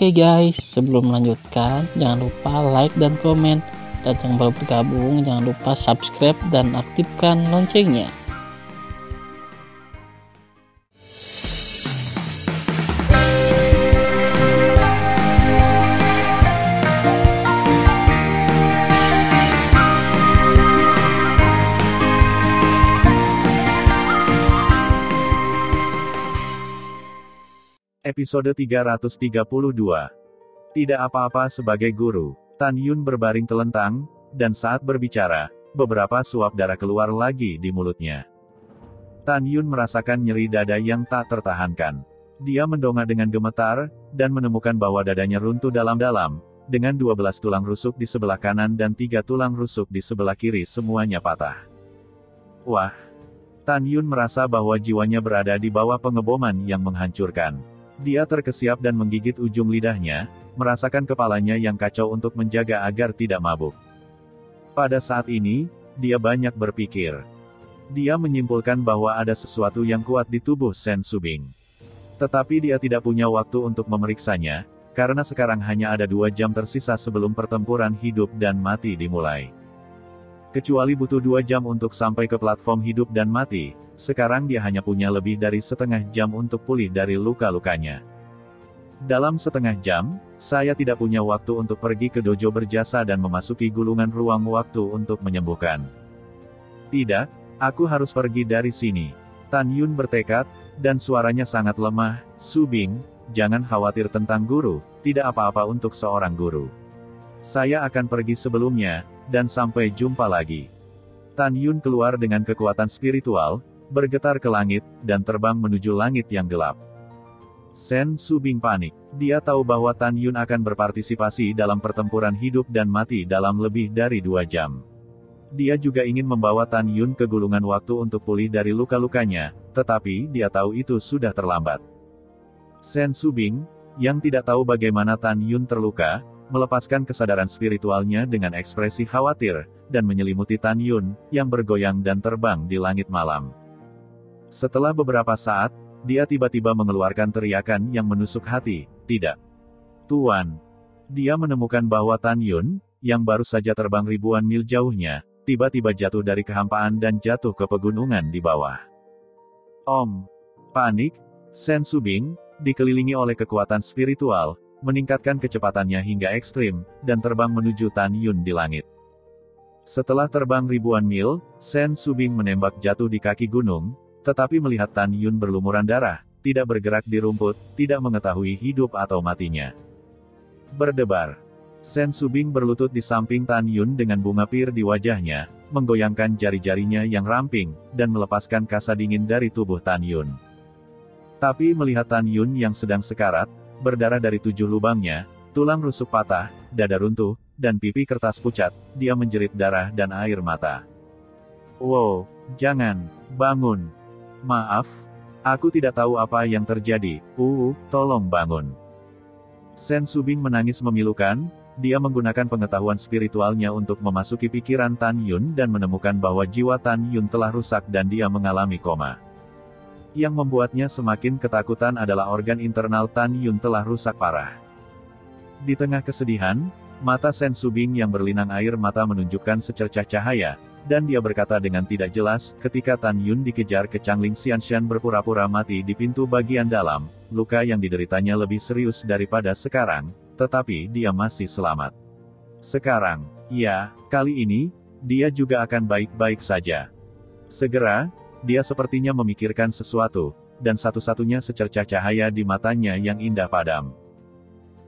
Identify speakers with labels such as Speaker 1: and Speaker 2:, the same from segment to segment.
Speaker 1: Oke guys, sebelum melanjutkan, jangan lupa like dan komen. Dan yang baru bergabung, jangan lupa subscribe dan aktifkan loncengnya.
Speaker 2: Episode 332. Tidak apa-apa sebagai guru. Tan Yun berbaring telentang, dan saat berbicara, beberapa suap darah keluar lagi di mulutnya. Tan Yun merasakan nyeri dada yang tak tertahankan. Dia mendongak dengan gemetar, dan menemukan bahwa dadanya runtuh dalam-dalam, dengan 12 tulang rusuk di sebelah kanan dan 3 tulang rusuk di sebelah kiri semuanya patah. Wah! Tan Yun merasa bahwa jiwanya berada di bawah pengeboman yang menghancurkan. Dia terkesiap dan menggigit ujung lidahnya, merasakan kepalanya yang kacau untuk menjaga agar tidak mabuk. Pada saat ini, dia banyak berpikir. Dia menyimpulkan bahwa ada sesuatu yang kuat di tubuh Sen Subing. Tetapi dia tidak punya waktu untuk memeriksanya, karena sekarang hanya ada 2 jam tersisa sebelum pertempuran hidup dan mati dimulai. Kecuali butuh 2 jam untuk sampai ke platform hidup dan mati, sekarang dia hanya punya lebih dari setengah jam untuk pulih dari luka-lukanya. Dalam setengah jam, saya tidak punya waktu untuk pergi ke dojo berjasa dan memasuki gulungan ruang waktu untuk menyembuhkan. Tidak, aku harus pergi dari sini. Tan Yun bertekad, dan suaranya sangat lemah. Subing, jangan khawatir tentang guru, tidak apa-apa untuk seorang guru. Saya akan pergi sebelumnya, dan sampai jumpa lagi. Tan Yun keluar dengan kekuatan spiritual, bergetar ke langit, dan terbang menuju langit yang gelap. Sen Subing panik. Dia tahu bahwa Tan Yun akan berpartisipasi dalam pertempuran hidup dan mati dalam lebih dari 2 jam. Dia juga ingin membawa Tan Yun ke gulungan waktu untuk pulih dari luka-lukanya, tetapi dia tahu itu sudah terlambat. Sen Subing, yang tidak tahu bagaimana Tan Yun terluka, melepaskan kesadaran spiritualnya dengan ekspresi khawatir, dan menyelimuti Tan Yun, yang bergoyang dan terbang di langit malam. Setelah beberapa saat, dia tiba-tiba mengeluarkan teriakan yang menusuk hati, "Tidak, Tuan!" Dia menemukan bahwa Tan Yun, yang baru saja terbang ribuan mil jauhnya, tiba-tiba jatuh dari kehampaan dan jatuh ke pegunungan di bawah. Om! Panik, Sen Subing, dikelilingi oleh kekuatan spiritual, meningkatkan kecepatannya hingga ekstrim, dan terbang menuju Tan Yun di langit. Setelah terbang ribuan mil, Sen Subing menembak jatuh di kaki gunung, tetapi melihat Tan Yun berlumuran darah, tidak bergerak di rumput, tidak mengetahui hidup atau matinya. Berdebar. Sen Subing berlutut di samping Tan Yun dengan bunga pir di wajahnya, menggoyangkan jari-jarinya yang ramping, dan melepaskan kasa dingin dari tubuh Tan Yun. Tapi melihat Tan Yun yang sedang sekarat, berdarah dari 7 lubangnya, tulang rusuk patah, dada runtuh, dan pipi kertas pucat, dia menjerit darah dan air mata. Wow, jangan, bangun. Maaf, aku tidak tahu apa yang terjadi, tolong bangun. Sen Subing menangis memilukan, dia menggunakan pengetahuan spiritualnya untuk memasuki pikiran Tan Yun dan menemukan bahwa jiwa Tan Yun telah rusak dan dia mengalami koma. Yang membuatnya semakin ketakutan adalah organ internal Tan Yun telah rusak parah. Di tengah kesedihan, mata Sen Subing yang berlinang air mata menunjukkan secercah cahaya, dan dia berkata dengan tidak jelas, ketika Tan Yun dikejar ke Changling Xianshan berpura-pura mati di pintu bagian dalam, luka yang dideritanya lebih serius daripada sekarang, tetapi dia masih selamat. Sekarang, ya, kali ini, dia juga akan baik-baik saja. Segera, dia sepertinya memikirkan sesuatu, dan satu-satunya secercah cahaya di matanya yang indah padam.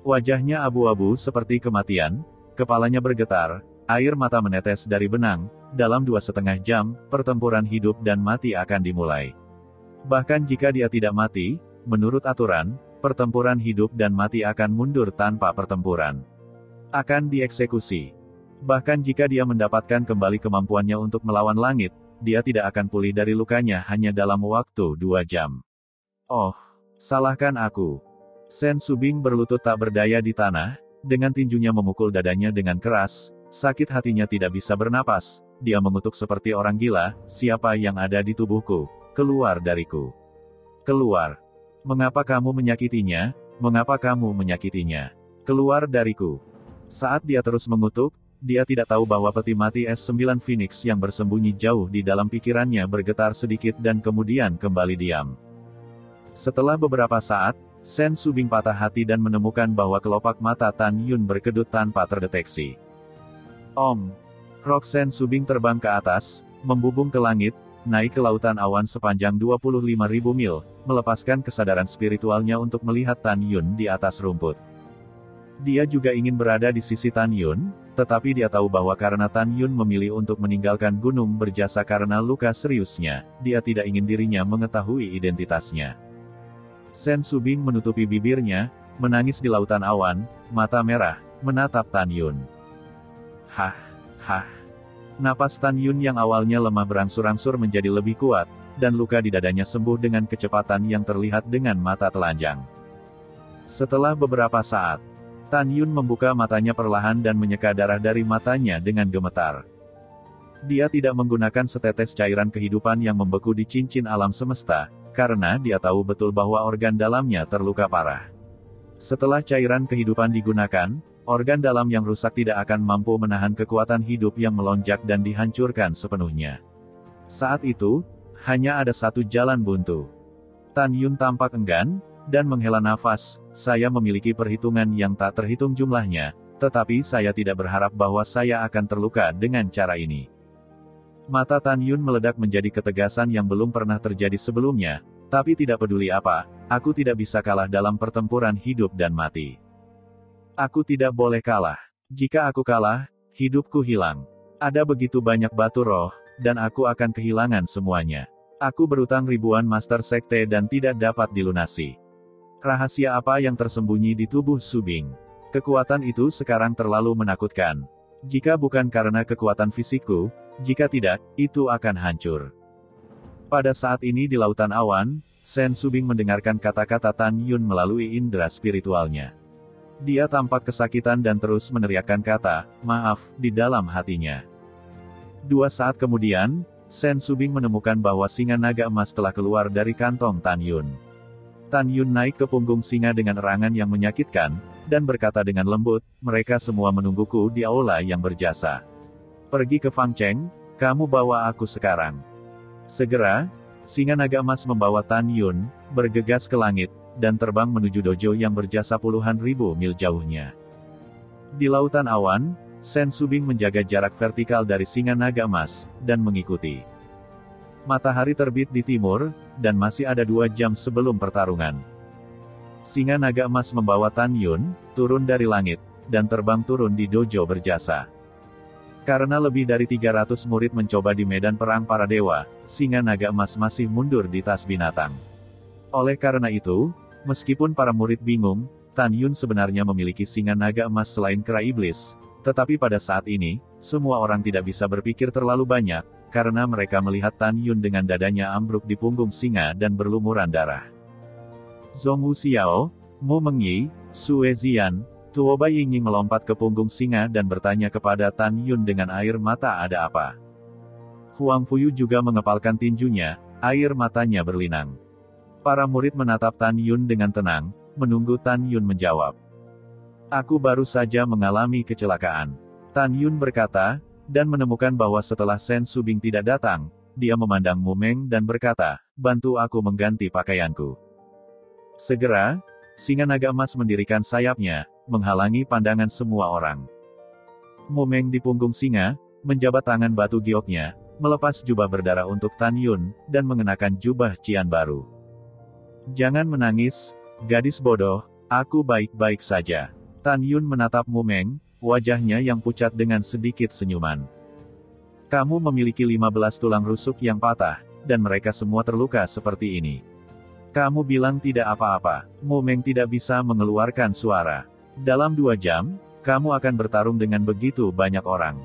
Speaker 2: Wajahnya abu-abu seperti kematian, kepalanya bergetar, air mata menetes dari benang. Dalam 2,5 jam, pertempuran hidup dan mati akan dimulai. Bahkan jika dia tidak mati, menurut aturan, pertempuran hidup dan mati akan mundur tanpa pertempuran. Akan dieksekusi. Bahkan jika dia mendapatkan kembali kemampuannya untuk melawan langit, dia tidak akan pulih dari lukanya hanya dalam waktu 2 jam. Oh, salahkan aku. Sen Subing berlutut tak berdaya di tanah, dengan tinjunya memukul dadanya dengan keras, sakit hatinya tidak bisa bernapas. Dia mengutuk seperti orang gila, siapa yang ada di tubuhku, keluar dariku. Keluar. Mengapa kamu menyakitinya? Mengapa kamu menyakitinya? Keluar dariku. Saat dia terus mengutuk, dia tidak tahu bahwa peti mati S9 Phoenix yang bersembunyi jauh di dalam pikirannya bergetar sedikit dan kemudian kembali diam. Setelah beberapa saat, Sen Subing patah hati dan menemukan bahwa kelopak mata Tan Yun berkedut tanpa terdeteksi. Om. Rok Sen Subing terbang ke atas, membubung ke langit, naik ke lautan awan sepanjang 25.000 mil, melepaskan kesadaran spiritualnya untuk melihat Tan Yun di atas rumput. Dia juga ingin berada di sisi Tan Yun, tetapi dia tahu bahwa karena Tan Yun memilih untuk meninggalkan gunung berjasa karena luka seriusnya, dia tidak ingin dirinya mengetahui identitasnya. Sen Subing menutupi bibirnya, menangis di lautan awan, mata merah, menatap Tan Yun. Hah, hah. Napas Tan Yun yang awalnya lemah berangsur-angsur menjadi lebih kuat, dan luka di dadanya sembuh dengan kecepatan yang terlihat dengan mata telanjang. Setelah beberapa saat, Tan Yun membuka matanya perlahan dan menyeka darah dari matanya dengan gemetar. Dia tidak menggunakan setetes cairan kehidupan yang membeku di cincin alam semesta, karena dia tahu betul bahwa organ dalamnya terluka parah. Setelah cairan kehidupan digunakan, organ dalam yang rusak tidak akan mampu menahan kekuatan hidup yang melonjak dan dihancurkan sepenuhnya. Saat itu, hanya ada satu jalan buntu. Tan Yun tampak enggan, dan menghela nafas. Saya memiliki perhitungan yang tak terhitung jumlahnya, tetapi saya tidak berharap bahwa saya akan terluka dengan cara ini. Mata Tan Yun meledak menjadi ketegasan yang belum pernah terjadi sebelumnya, tapi tidak peduli apa, aku tidak bisa kalah dalam pertempuran hidup dan mati. Aku tidak boleh kalah. Jika aku kalah, hidupku hilang. Ada begitu banyak batu roh, dan aku akan kehilangan semuanya. Aku berutang ribuan master sekte dan tidak dapat dilunasi. Rahasia apa yang tersembunyi di tubuh Subing? Kekuatan itu sekarang terlalu menakutkan. Jika bukan karena kekuatan fisikku, jika tidak, itu akan hancur. Pada saat ini di lautan awan, Sen Subing mendengarkan kata-kata Tan Yun melalui indera spiritualnya. Dia tampak kesakitan dan terus meneriakkan kata, "Maaf," di dalam hatinya. 2 saat kemudian, Sen Subing menemukan bahwa singa naga emas telah keluar dari kantong Tan Yun. Tan Yun naik ke punggung singa dengan erangan yang menyakitkan, dan berkata dengan lembut, "Mereka semua menungguku di aula yang berjasa. Pergi ke Fang Cheng, kamu bawa aku sekarang." Segera, singa naga emas membawa Tan Yun, bergegas ke langit, dan terbang menuju dojo yang berjasa puluhan ribu mil jauhnya. Di lautan awan, Sen Subing menjaga jarak vertikal dari singa naga emas, dan mengikuti. Matahari terbit di timur, dan masih ada 2 jam sebelum pertarungan. Singa naga emas membawa Tan Yun, turun dari langit, dan terbang turun di dojo berjasa. Karena lebih dari 300 murid mencoba di medan perang para dewa, singa naga emas masih mundur di tas binatang. Oleh karena itu, meskipun para murid bingung, Tan Yun sebenarnya memiliki singa naga emas selain kera iblis, tetapi pada saat ini, semua orang tidak bisa berpikir terlalu banyak, karena mereka melihat Tan Yun dengan dadanya ambruk di punggung singa dan berlumuran darah. Zhong Wuxiao, Mu Mengyi, Sue Zian, Tuo Bai Yingying melompat ke punggung singa dan bertanya kepada Tan Yun dengan air mata, "Ada apa?" Huang Fuyu juga mengepalkan tinjunya, air matanya berlinang. Para murid menatap Tan Yun dengan tenang, menunggu Tan Yun menjawab. "Aku baru saja mengalami kecelakaan," Tan Yun berkata, dan menemukan bahwa setelah Sen Subing tidak datang, dia memandang Mu Meng dan berkata, "Bantu aku mengganti pakaianku." Segera, singa naga emas mendirikan sayapnya, menghalangi pandangan semua orang. Mu Meng di punggung singa, menjabat tangan batu gioknya, melepas jubah berdarah untuk Tan Yun, dan mengenakan jubah cian baru. "Jangan menangis, gadis bodoh, aku baik-baik saja." Tan Yun menatap Mu Meng, wajahnya yang pucat dengan sedikit senyuman. "Kamu memiliki 15 tulang rusuk yang patah, dan mereka semua terluka seperti ini. Kamu bilang tidak apa-apa." Mu Meng tidak bisa mengeluarkan suara. "Dalam 2 jam, kamu akan bertarung dengan begitu banyak orang.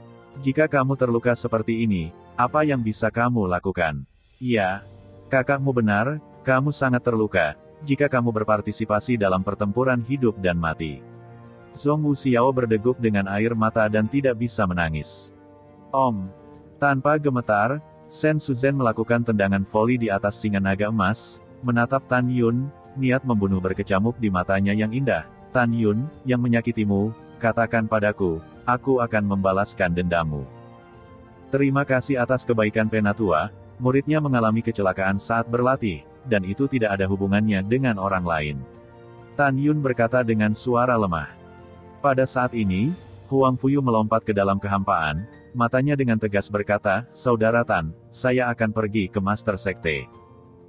Speaker 2: Jika kamu terluka seperti ini, apa yang bisa kamu lakukan?" "Ya, kakakmu benar, kamu sangat terluka, jika kamu berpartisipasi dalam pertempuran hidup dan mati." Zhong Wuxiao berdeguk dengan air mata dan tidak bisa menangis. "Om." Tanpa gemetar, Sen Suzhen melakukan tendangan voli di atas singa naga emas, menatap Tan Yun, niat membunuh berkecamuk di matanya yang indah. Tan Yun, yang menyakitimu, katakan padaku, aku akan membalaskan dendammu. Terima kasih atas kebaikan Penatua, muridnya mengalami kecelakaan saat berlatih, dan itu tidak ada hubungannya dengan orang lain. Tan Yun berkata dengan suara lemah. Pada saat ini, Huang Fuyu melompat ke dalam kehampaan, matanya dengan tegas berkata, Saudara Tan, saya akan pergi ke Master Sekte.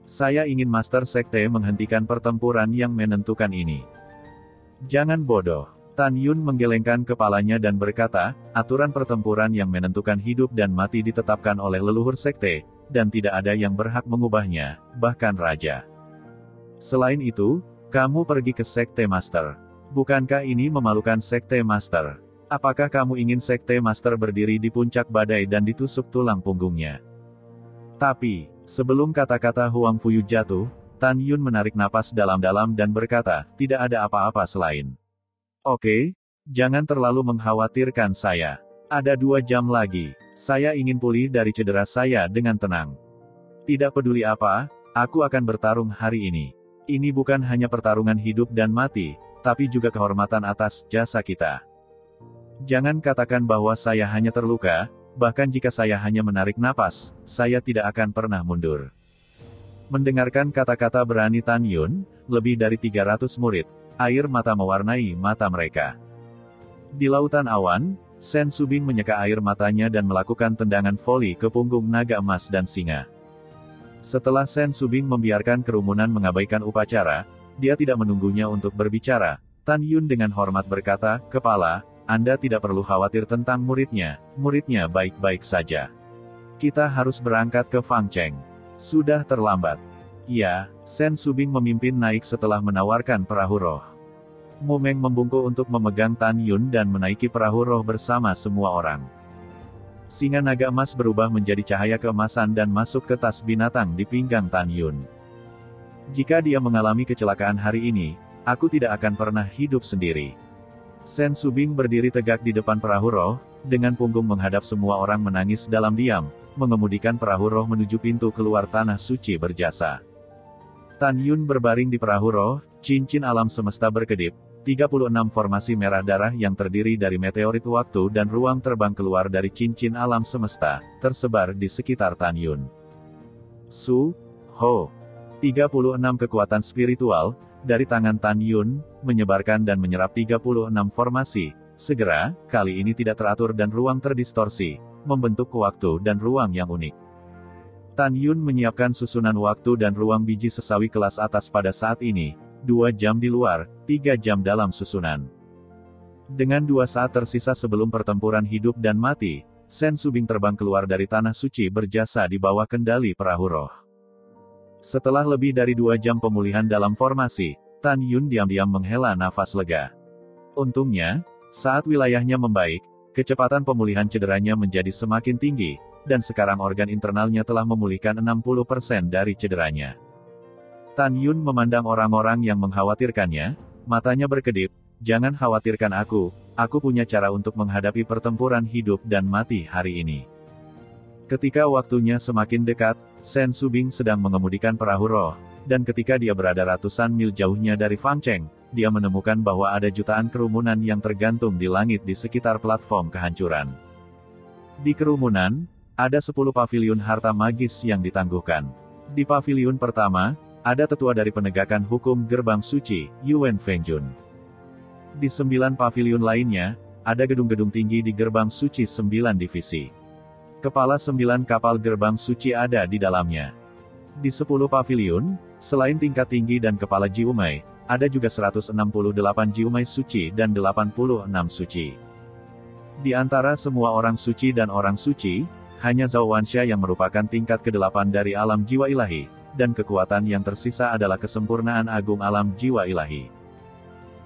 Speaker 2: Saya ingin Master Sekte menghentikan pertempuran yang menentukan ini. Jangan bodoh. Tan Yun menggelengkan kepalanya dan berkata, aturan pertempuran yang menentukan hidup dan mati ditetapkan oleh leluhur sekte, dan tidak ada yang berhak mengubahnya, bahkan raja. Selain itu, kamu pergi ke Sekte Master. Bukankah ini memalukan Sekte Master? Apakah kamu ingin Sekte Master berdiri di puncak badai dan ditusuk tulang punggungnya? Tapi, sebelum kata-kata Huang Fuyu jatuh, Tan Yun menarik napas dalam-dalam dan berkata, tidak ada apa-apa selain. Oke, jangan terlalu mengkhawatirkan saya. Ada 2 jam lagi. Saya ingin pulih dari cedera saya dengan tenang. Tidak peduli apa, aku akan bertarung hari ini. Ini bukan hanya pertarungan hidup dan mati, tapi juga kehormatan atas jasa kita. Jangan katakan bahwa saya hanya terluka, bahkan jika saya hanya menarik napas, saya tidak akan pernah mundur. Mendengarkan kata-kata berani Tan Yun, lebih dari 300 murid, air mata mewarnai mata mereka. Di lautan awan, Sen Subing menyeka air matanya dan melakukan tendangan voli ke punggung naga emas dan singa. Setelah Sen Subing membiarkan kerumunan mengabaikan upacara, dia tidak menunggunya untuk berbicara. Tan Yun dengan hormat berkata, Kepala, Anda tidak perlu khawatir tentang muridnya baik-baik saja. Kita harus berangkat ke Fangcheng. Sudah terlambat. Ya, Sen Subing memimpin naik setelah menawarkan perahu roh. Mu Meng membungkuk untuk memegang Tan Yun dan menaiki perahu roh bersama semua orang. Singa naga emas berubah menjadi cahaya keemasan dan masuk ke tas binatang di pinggang Tan Yun. Jika dia mengalami kecelakaan hari ini, aku tidak akan pernah hidup sendiri. Sen Subing berdiri tegak di depan perahu roh, dengan punggung menghadap semua orang menangis dalam diam, mengemudikan perahu roh menuju pintu keluar tanah suci berjasa. Tan Yun berbaring di perahu roh, cincin alam semesta berkedip, 36 formasi merah darah yang terdiri dari meteorit waktu dan ruang terbang keluar dari cincin alam semesta, tersebar di sekitar Tan Yun. Su, Ho. 36 kekuatan spiritual, dari tangan Tan Yun, menyebarkan dan menyerap 36 formasi, segera, kali ini tidak teratur dan ruang terdistorsi, membentuk waktu dan ruang yang unik. Tan Yun menyiapkan susunan waktu dan ruang biji sesawi kelas atas pada saat ini, 2 jam di luar, 3 jam dalam susunan. Dengan 2 saat tersisa sebelum pertempuran hidup dan mati, Sen Subing terbang keluar dari tanah suci berjasa di bawah kendali perahu roh. Setelah lebih dari 2 jam pemulihan dalam formasi, Tan Yun diam-diam menghela nafas lega. Untungnya, saat wilayahnya membaik, kecepatan pemulihan cederanya menjadi semakin tinggi, dan sekarang organ internalnya telah memulihkan 60% dari cederanya. Tan Yun memandang orang-orang yang mengkhawatirkannya, matanya berkedip, jangan khawatirkan aku punya cara untuk menghadapi pertempuran hidup dan mati hari ini. Ketika waktunya semakin dekat, Sen Subing sedang mengemudikan perahu roh, dan ketika dia berada ratusan mil jauhnya dari Fangcheng, dia menemukan bahwa ada jutaan kerumunan yang tergantung di langit di sekitar platform kehancuran. Di kerumunan, ada 10 paviliun harta magis yang ditangguhkan. Di paviliun pertama, ada tetua dari penegakan hukum gerbang suci, Yuan Fengjun. Di 9 paviliun lainnya, ada gedung-gedung tinggi di gerbang suci 9 divisi. Kepala 9 kapal gerbang suci ada di dalamnya. Di 10 paviliun, selain tingkat tinggi dan kepala Jiumai, ada juga 168 Jiumai suci dan 86 suci. Di antara semua orang suci dan orang suci, hanya Zhao Wansha yang merupakan tingkat ke-8 dari alam jiwa ilahi, dan kekuatan yang tersisa adalah kesempurnaan agung alam jiwa ilahi.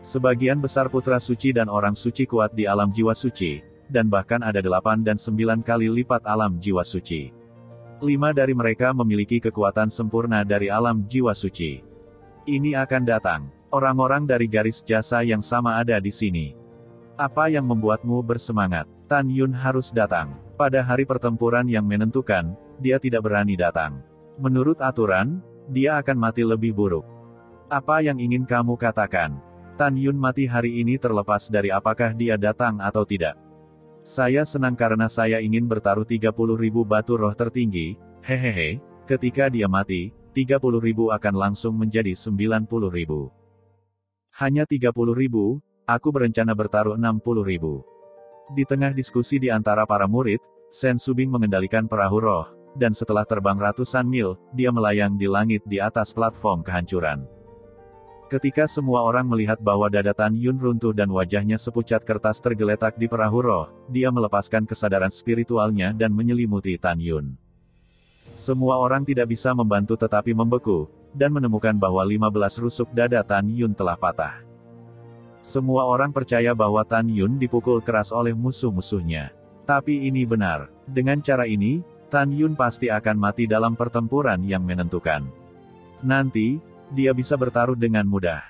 Speaker 2: Sebagian besar putra suci dan orang suci kuat di alam jiwa suci, dan bahkan ada 8 dan 9 kali lipat alam jiwa suci. 5 dari mereka memiliki kekuatan sempurna dari alam jiwa suci. Ini akan datang. Orang-orang dari garis jasa yang sama ada di sini. Apa yang membuatmu bersemangat? Tan Yun harus datang. Pada hari pertempuran yang menentukan, dia tidak berani datang. Menurut aturan, dia akan mati lebih buruk. Apa yang ingin kamu katakan? Tan Yun mati hari ini terlepas dari apakah dia datang atau tidak. Saya senang karena saya ingin bertaruh 30.000 batu roh tertinggi, hehehe, ketika dia mati, 30.000 akan langsung menjadi 90.000. Hanya 30.000, aku berencana bertaruh 60.000. Di tengah diskusi di antara para murid, Sen Subing mengendalikan perahu roh, dan setelah terbang ratusan mil, dia melayang di langit di atas platform kehancuran. Ketika semua orang melihat bahwa dada Tan Yun runtuh dan wajahnya sepucat kertas tergeletak di perahu roh, dia melepaskan kesadaran spiritualnya dan menyelimuti Tan Yun. Semua orang tidak bisa membantu tetapi membeku, dan menemukan bahwa 15 rusuk dada Tan Yun telah patah. Semua orang percaya bahwa Tan Yun dipukul keras oleh musuh-musuhnya. Tapi ini benar. Dengan cara ini, Tan Yun pasti akan mati dalam pertempuran yang menentukan. Nanti, dia bisa bertaruh dengan mudah.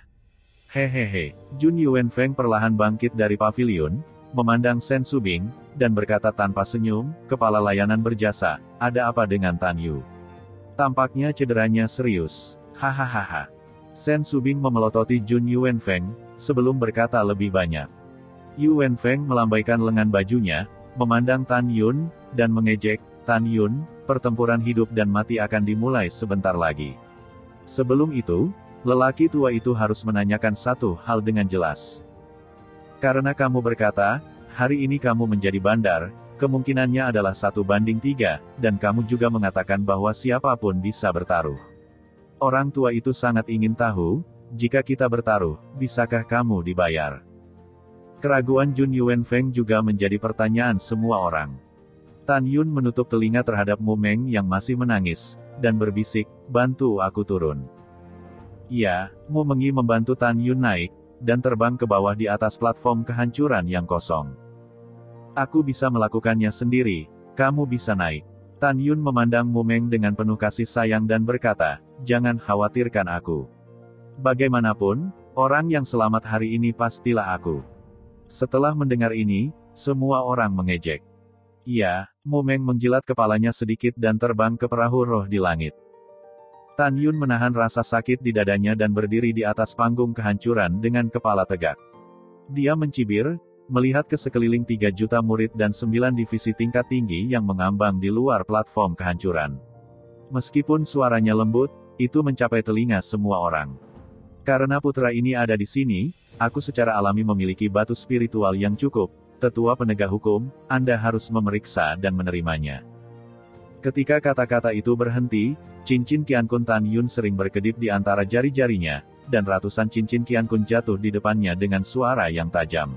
Speaker 2: Hehehe. Jun Yuanfeng perlahan bangkit dari pavilion, memandang Sen Subing, dan berkata tanpa senyum, kepala layanan berjasa, ada apa dengan Tan Yu? Tampaknya cederanya serius. Hahaha. Sen Subing memelototi Jun Yuanfeng, sebelum berkata lebih banyak. Yuanfeng melambaikan lengan bajunya, memandang Tan Yun, dan mengejek, Tan Yun, pertempuran hidup dan mati akan dimulai sebentar lagi. Sebelum itu, lelaki tua itu harus menanyakan satu hal dengan jelas. Karena kamu berkata, hari ini kamu menjadi bandar, kemungkinannya adalah 1:3, dan kamu juga mengatakan bahwa siapapun bisa bertaruh. Orang tua itu sangat ingin tahu, jika kita bertaruh, bisakah kamu dibayar? Keraguan Jun Yuanfeng juga menjadi pertanyaan semua orang. Tan Yun menutup telinga terhadap Mu Meng yang masih menangis, dan berbisik, bantu aku turun. Iya, Mu Mengi membantu Tan Yun naik, dan terbang ke bawah di atas platform kehancuran yang kosong. Aku bisa melakukannya sendiri, kamu bisa naik. Tan Yun memandang Mu Meng dengan penuh kasih sayang dan berkata, jangan khawatirkan aku. Bagaimanapun, orang yang selamat hari ini pastilah aku. Setelah mendengar ini, semua orang mengejek. Iya, Mu Meng menjilat kepalanya sedikit dan terbang ke perahu roh di langit. Tan Yun menahan rasa sakit di dadanya dan berdiri di atas panggung kehancuran dengan kepala tegak. Dia mencibir, melihat ke sekeliling 3 juta murid dan 9 divisi tingkat tinggi yang mengambang di luar platform kehancuran. Meskipun suaranya lembut, itu mencapai telinga semua orang. Karena putra ini ada di sini, aku secara alami memiliki batu spiritual yang cukup. Tetua penegak hukum, Anda harus memeriksa dan menerimanya. Ketika kata-kata itu berhenti, cincin Qiankun Tan Yun sering berkedip di antara jari-jarinya, dan ratusan cincin Qiankun jatuh di depannya dengan suara yang tajam.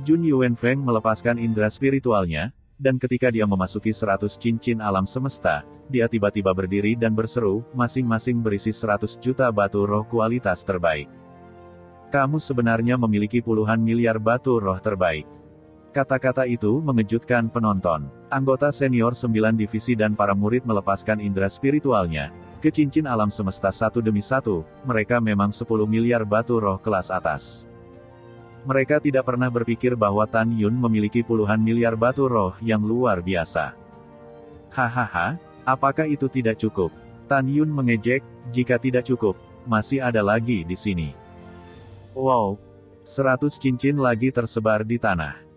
Speaker 2: Jun Yuanfeng melepaskan indera spiritualnya, dan ketika dia memasuki 100 cincin alam semesta, dia tiba-tiba berdiri dan berseru, masing-masing berisi 100 juta batu roh kualitas terbaik. Kamu sebenarnya memiliki puluhan miliar batu roh terbaik. Kata-kata itu mengejutkan penonton. Anggota senior 9 divisi dan para murid melepaskan indera spiritualnya ke cincin alam semesta satu demi satu, mereka memang 10 miliar batu roh kelas atas. Mereka tidak pernah berpikir bahwa Tan Yun memiliki puluhan miliar batu roh yang luar biasa. Hahaha, apakah itu tidak cukup? Tan Yun mengejek, jika tidak cukup, masih ada lagi di sini. Wow, 100 cincin lagi tersebar di tanah.